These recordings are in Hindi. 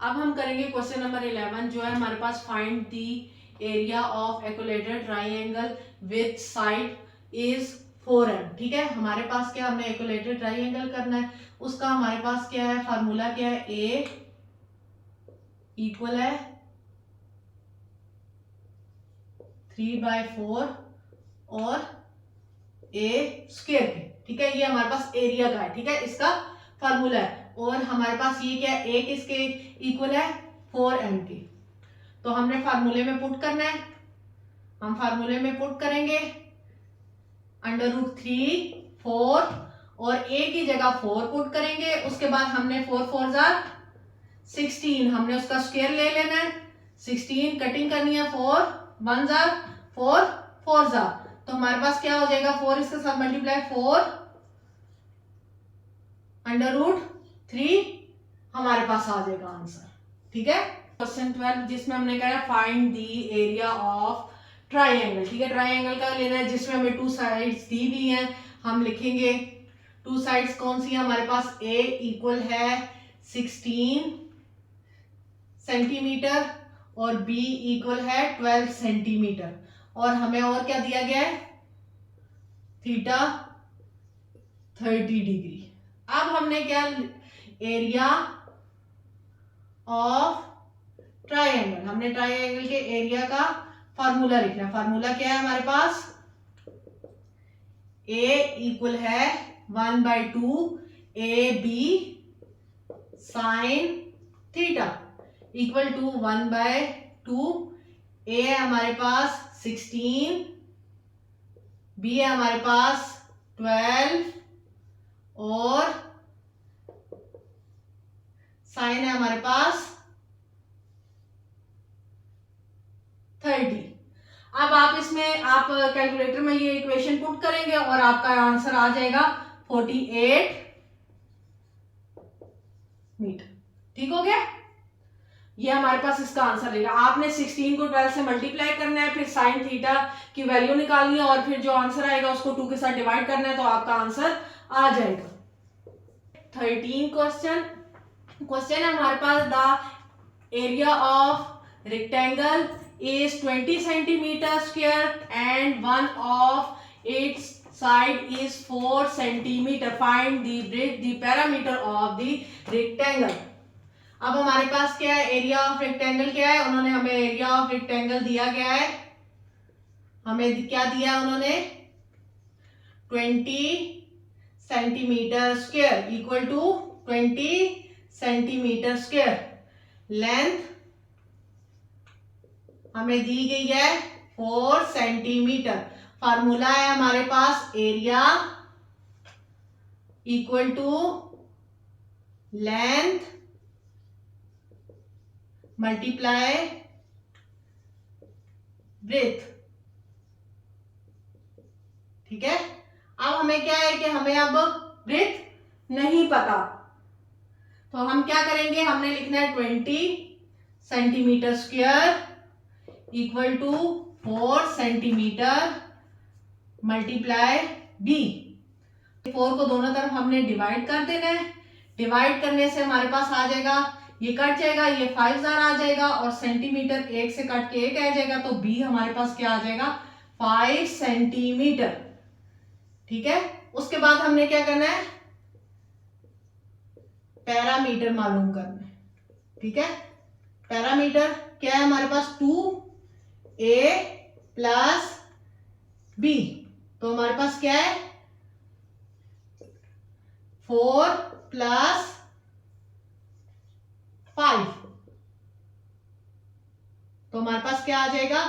अब हम करेंगे क्वेश्चन नंबर 11 जो है हमारे पास, find the area of equilateral triangle with side is 4m। ठीक है, हमारे पास क्या, हमने इक्विलेटरल ट्राइंगल करना है, उसका हमारे पास क्या है, फार्मूला क्या है, ए इक्वल है 3/4 और ए स्क्वायर के। ठीक है, ये हमारे पास एरिया का है। ठीक है, इसका फार्मूला है। और हमारे पास ये क्या है, ए किसके इक्वल है, 4m की। तो हमने फार्मूले में पुट करना है, हम फार्मूले में पुट करेंगे √3 4 और ए की जगह 4 पुट करेंगे। उसके बाद हमने 4 4 जा 16, हमने उसका स्क्वायर ले लेना है। 16 कटिंग करनी है, 4 1 जा 4 4 जा, तो हमारे पास क्या हो जाएगा, 4 इसके साथ मल्टीप्लाई 4 √3 हमारे पास आ जाएगा आंसर। ठीक है, क्वेश्चन 12 जिसमें हमने कहा find the area of triangle. ठीक है, ट्राइंगल का लेना है जिसमें हमें 2 साइड्स दी हुई हैं। हम लिखेंगे 2 साइड्स कौन सी है हमारे पास, ए इक्वल है 16 सेंटीमीटर और बी इक्वल है 12 सेंटीमीटर। और हमें और क्या दिया गया है, थीटा 30 डिग्री। अब हमने क्या, एरिया ऑफ ट्राइंगल, हमने ट्राइंगल के एरिया का फार्मूला लिखना है। फार्मूला क्या है हमारे पास, ए इक्वल है 1/2 A B sine theta equal to 1/2 A है हमारे पास 16, बी है हमारे पास 12 और साइन है हमारे पास 30। अब आप इसमें आप कैलकुलेटर में ये इक्वेशन पुट करेंगे और आपका आंसर आ जाएगा 48 मीटर। ठीक हो गया, ये हमारे पास इसका आंसर रहेगा। आपने 16 को 12 से मल्टीप्लाई करना है, फिर साइन थीटा की वैल्यू निकालनी है और फिर जो आंसर आएगा उसको 2 के साथ डिवाइड करना है, तो आपका आंसर आ जाएगा। 13 क्वेश्चन है हमारे पास, the area of rectangle is 20 centimeter square and one of its side is 4 centimeter. Find the breadth, the parameter of the rectangle. अब हमारे पास क्या है, एरिया ऑफ रेक्टेंगल क्या है, उन्होंने हमें एरिया ऑफ रेक्टेंगल दिया गया है। हमें क्या दिया उन्होंने, 20 centimetre square equal to 20 centimetre square. Length हमें दी गई है 4 सेंटीमीटर। फार्मूला है हमारे पास area equal to length multiply breadth. ठीक है, अब हमें क्या है कि हमें अब ब्रेथ नहीं पता, तो हम क्या करेंगे, हमने लिखना है 20 centimetre square equal to 4 centimetre multiply B. 4 को दोनों तरफ हमने डिवाइड कर देना है। डिवाइड करने से हमारे पास आ जाएगा, ये कट जाएगा, ये 5000 आ जाएगा और सेंटीमीटर 1 से कट के 1 आ जाएगा, तो बी हमारे पास क्या आ जाएगा, 5 सेंटीमीटर। ठीक है, उसके बाद हमने क्या करना है, पैरामीटर मालूम करना है। ठीक है, पैरामीटर क्या है हमारे पास, 2a प्लस बी, तो हमारे पास क्या है 4 प्लस 5, तो हमारे पास क्या आ जाएगा,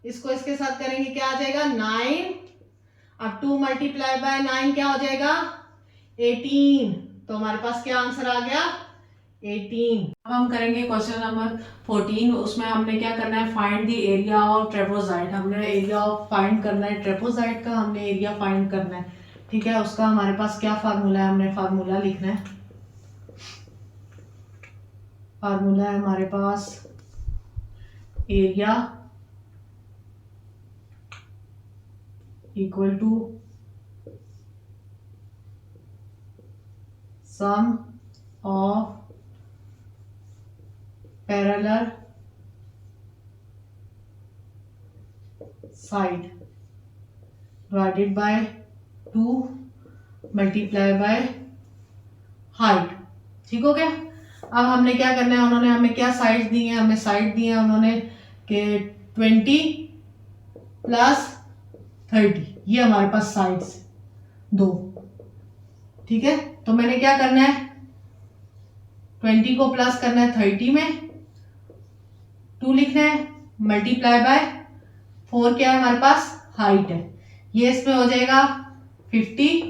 इसको इसके साथ करेंगे क्या आ जाएगा 9। अब 2 मल्टीप्लाई बाय 9 क्या हो जाएगा 18, तो हमारे पास क्या आंसर आ गया 18। अब हम करेंगे क्वेश्चन नंबर 14, उसमें हमने क्या करना है, फाइंड द एरिया ऑफ ट्रेपोजाइड। हमने एरिया ऑफ फाइंड करना है, ट्रेपोजाइड का हमने एरिया फाइंड करना है। ठीक है, उसका हमारे पास क्या फार्मूला है, हमने फार्मूला लिखना है। फार्मूला है हमारे पास area equal to sum of parallel side divided by 2 multiply by height. ठीक हो गया। अब हमने क्या करना है, उन्होंने हमें क्या साइड दी है, हमें साइड दी है उन्होंने कि 20 प्लस 30, ये हमारे पास साइड्स दो। ठीक है, तो मैंने क्या करना है, 20 को प्लस करना है 30 में, 2 लिखना है, मल्टीप्लाई बाय 4 क्या है हमारे पास, हाइट है, ये इसमें हो जाएगा 50,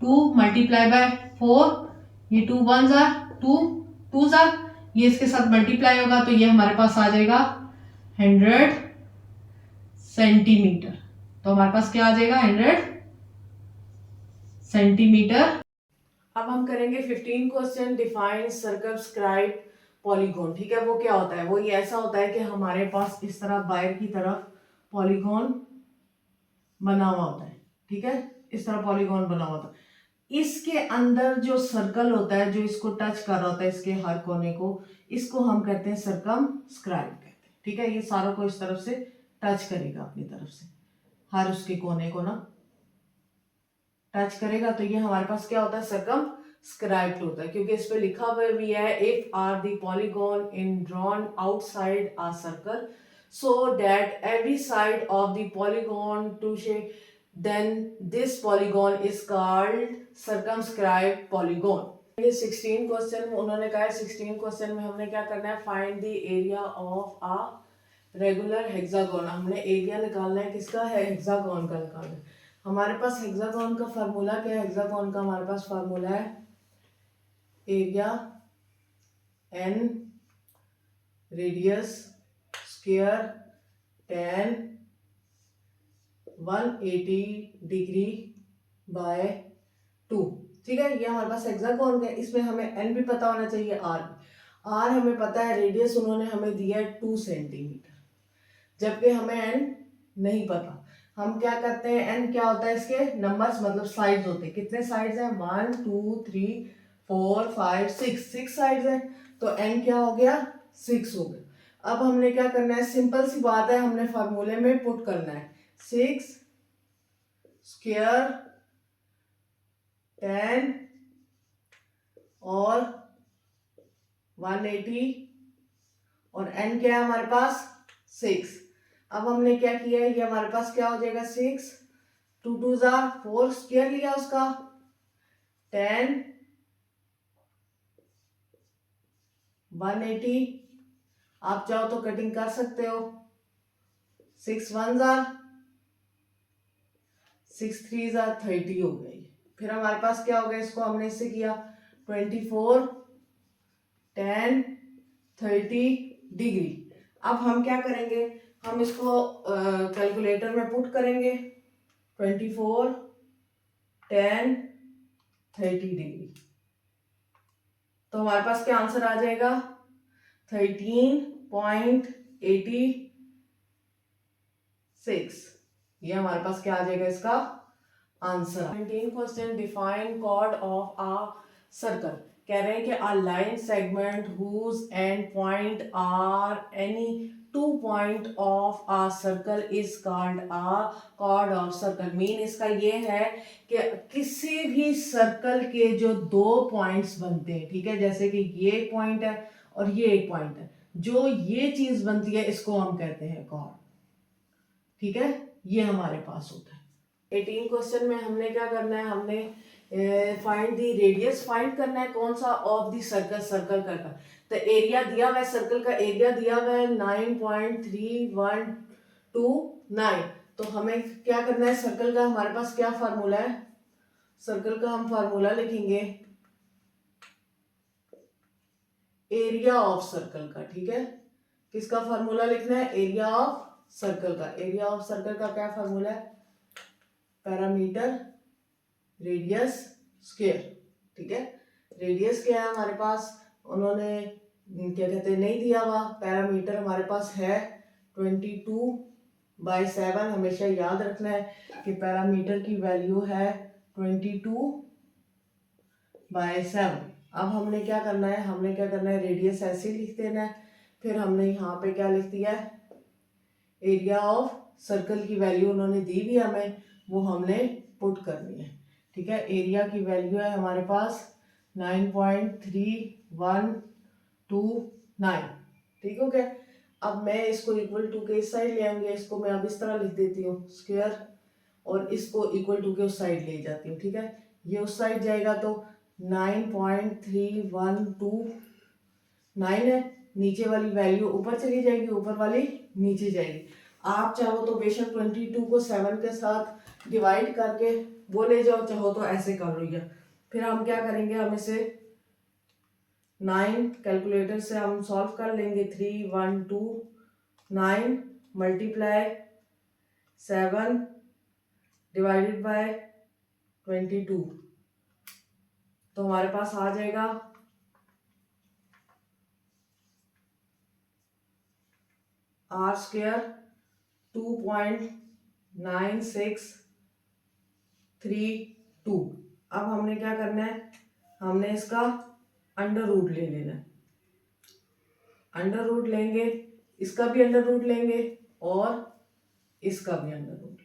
2 मल्टीप्लाई बाय 4, ये 2 1 जार 2, 2 जार, ये इसके साथ मल्टीप्लाई होगा तो ये हमारे पास आ जाएगा 100 सेंटीमीटर। तो हमारे पास क्या आ जाएगा, 100 सेंटीमीटर। अब हम करेंगे 15 क्वेश्चन, डिफाइन सर्कमस्क्राइब पॉलीगॉन। ठीक है, वो क्या होता है, वो ये ऐसा होता है कि हमारे पास इस तरह बाहर की तरफ पॉलीगॉन बना हुआ होता है। ठीक है, इस तरह पॉलीगॉन बना हुआ होता है, इसके अंदर जो सर्कल होता है जो इसको टच कर रहा होता है, इसके हर कोने को, इसको हम कहते हैं सर्कमस्क्राइब कहते हैं। ठीक है, ये सारों को इस तरफ से टच करेगा, अपनी तरफ से हर उसके कोने को ना टच करेगा, तो ये हमारे पास क्या होता है, सर्कमस्क्राइब्ड होता है, क्योंकि इस पे लिखा हुआ भी है if are the polygon in drawn outside a circle so that every side of the polygon to shape then this polygon is called circumscribed polygon। ये 16 क्वेश्चन उन्होंने कहा है, 16 क्वेश्चन में हमने क्या करना है, find the area of a regular hexagon. हमने एरिया निकालना है, किसका है, हेक्सागोन का निकालना है। हमारे पास हेक्सागोन का फार्मूला क्या है, हेक्सागोन का हमारे पास फार्मूला है area n radius square tan 180 degree by 2। ठीक है, ये हमारे पास हेक्सागोन का है, इसमें हमें n भी पता होना चाहिए, r हमें पता है, रेडियस उन्होंने हमें दिया है 2 सेंटीमीटर, जबकि हमें n नहीं पता। हम क्या करते हैं, n क्या होता है, इसके नंबर्स मतलब साइड्स होते हैं, कितने साइड्स हैं, 1 2 3 4 5 6 साइड्स हैं, तो n क्या हो गया, 6 हो गया। अब हमने क्या करना है, सिंपल सी बात है, हमने फार्मूले में पुट करना है 6 स्क्वायर tan और 180 और n क्या है हमारे पास 6। अब हमने क्या किया है, ये हमारे पास क्या हो जाएगा, 6 2 2 जा 4 स्क्वायर लिया उसका, tan 180, आप चाहो तो कटिंग कर सकते हो, 6 1 जा 6 3 जा 30 हो गई। फिर हमारे पास क्या हो गया, इसको हमने इससे किया 24 tan 30 डिग्री। अब हम क्या करेंगे, हम इसको कैलकुलेटर में पुट करेंगे, 24 tan 30 डिग्री, तो हमारे पास क्या आंसर आ जाएगा, 13.86। ये हमारे पास क्या आ जाएगा, इसका answer. 19 question, define chord of a circle. कह रहे हैं कि a line segment whose end point are any 2 point of a circle is called a chord of circle. Mean इसका ये है कि किसी भी सर्कल के जो 2 पॉइंट्स बनते हैं, ठीक है, जैसे कि ये एक पॉइंट है और ये एक पॉइंट है, जो ये चीज बनती है इसको हम कहते हैं कॉर्ड। ठीक है, ये हमारे पास होता है। 18 क्वेश्चन में हमने क्या करना है, हमने फाइंड दी रेडियस फाइंड करना है, कौन सा, ऑफ दी सर्कल, सर्कल का। तो एरिया दिया हुआ है, सर्कल का एरिया दिया हुआ है 9.3129। तो हमें क्या करना है, सर्कल का हमारे पास क्या फार्मूला है, सर्कल का हम फार्मूला लिखेंगे एरिया ऑफ सर्कल का। ठीक है, किसका फार्मूला लिखना है, एरिया ऑफ सर्कल का। एरिया ऑफ सर्कल का क्या फार्मूला है, पैरामीटर रेडियस स्क्वायर। ठीक है, रेडियस क्या है हमारे पास, उन्होंने क्या कहते हैं नहीं दिया हुआ, पैरामीटर हमारे पास है 22/7। हमेशा याद रखना है कि पैरामीटर की वैल्यू है 22/7। अब हमने क्या करना है, रेडियस ऐसे लिख देना है। फिर हमने यहाँ पे क्या लिख दिया है, एरिया ऑफ सर्कल की वैल्यू उन्होंने दी भी हमें, वो हमने पुट करनी है। ठीक है, एरिया की वैल्यू है हमारे पास 9.3129। ठीक हो गया। अब मैं इसको इक्वल टू के इस साइड ले आऊंगी, इसको मैं अब इस तरह लिख देती हूँ स्क्वायर, और इसको इक्वल टू के उस साइड ले जाती हूँ। ठीक है, ये उस साइड जाएगा तो 9.3129 है, नीचे वाली वैल्यू ऊपर चली जाएगी, ऊपर वाली नीचे जाएगी। आप चाहो तो बेशक 22 को 7 के साथ डिवाइड करके वो ले जाओ, चाहो तो ऐसे कर लो। फिर हम क्या करेंगे, हम इसे 9 कैलकुलेटर से हम सॉल्व कर लेंगे। 3,1,2,9 मल्टीप्लाई 7 डिवाइडेड बाय 22, तो हमारे पास आ जाएगा आर स्क्वायर 2.9632। अब हमने क्या करना है, हमने इसका अंडर रूट ले लेना है। अंडर रूट लेंगे, इसका भी अंडर रूट लेंगे और इसका भी अंडर रूट लेंगे।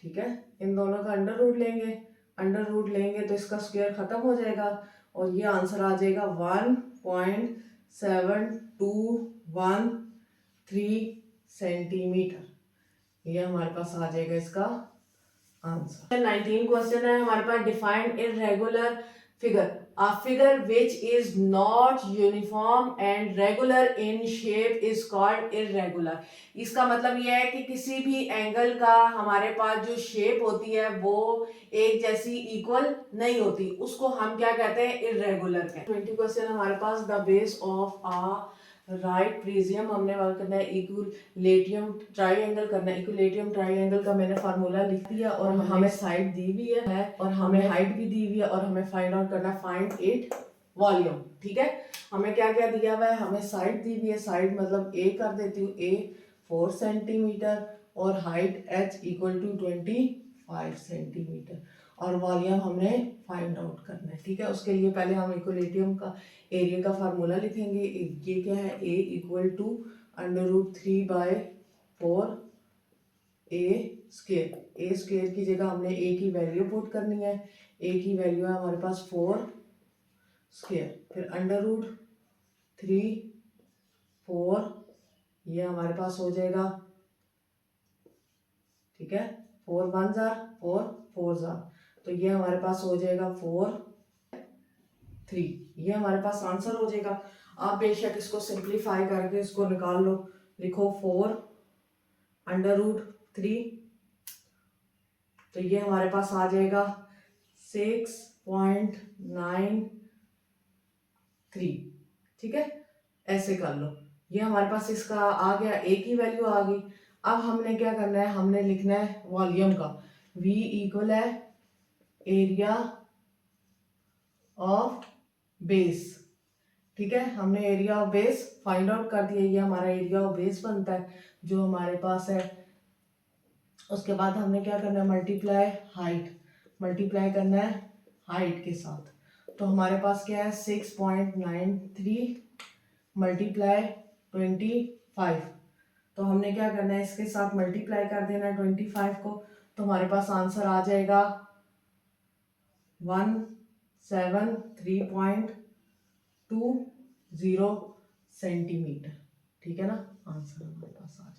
ठीक है, इन दोनों का अंडर रूट लेंगे। अंडर रूट लेंगे तो इसका स्क्वायर खत्म हो जाएगा और ये आंसर आ जाएगा 1.7213 सेंटीमीटर। ये हमारे पास आ जाएगा इसका आंसर। 19 क्वेश्चन है हमारे पास, defined irregular figure, a figure which is not uniform and regular in shape is called irregular। इसका मतलब यह है कि किसी भी एंगल का हमारे पास जो शेप होती है वो एक जैसी इक्वल नहीं होती, उसको हम क्या कहते हैं, इररेगुलर कहते हैं। 20 क्वेश्चन हमारे पास, the base of a right prism, हमने वर्क करना है इक्विलेटरल ट्राइंगल करना है। इक्विलेटरल ट्राइंगल का मैंने फार्मूला लिख दिया और हमें साइड दी हुई है और हमें हाइट भी दी हुई है और हमें फाइंड आउट करना है, फाइंड इट वॉल्यूम। ठीक है, हमें क्या क्या दिया हुआ है, हमें साइड दी हुई है, साइड मतलब ए कर देती हूँ, ए 4 सेंटीमीटर और height h equal to 25 centimetre, और वॉल्यूम हमने फाइंड आउट करना है। ठीक है, उसके लिए पहले हम इक्विलिब्रियम का एरिया का फार्मूला लिखेंगे। ये क्या है, a equal to √3/4 a square. A square की जगह हमने a की वैल्यू पुट करनी है। a की वैल्यू है हमारे पास 4 स्क्वायर, फिर √3/4, ये हमारे पास हो जाएगा। ठीक है, 4 1 जार और 4 जार, तो ये हमारे पास हो जाएगा 4 3, ये हमारे पास आंसर हो जाएगा। आप बेशक इसको सिंप्लीफाई करके इसको निकाल लो, लिखो 4 √3, तो ये हमारे पास आ जाएगा 6.93। ठीक है, ऐसे कर लो, ये हमारे पास इसका आ गया, ए की वैल्यू आ गई। अब हमने क्या करना है, हमने लिखना है वॉल्यूम का, V इक्वल है एरिया ऑफ बेस। ठीक है, हमने area of base find out कर दिया, ये हमारा एरिया ऑफ बेस बनता है जो हमारे पास है। उसके बाद हमने क्या करना है, मल्टीप्लाई हाइट, मल्टीप्लाई करना है हाइट के साथ, तो हमारे पास क्या है 6.93 मल्टीप्लाई 25, तो हमने क्या करना है, इसके साथ मल्टीप्लाई कर देना है 25 को, तो हमारे पास आंसर आ जाएगा 173.20 सेंटीमीटर। ठीक है ना, आंसर हमारे पास आ जाएगा।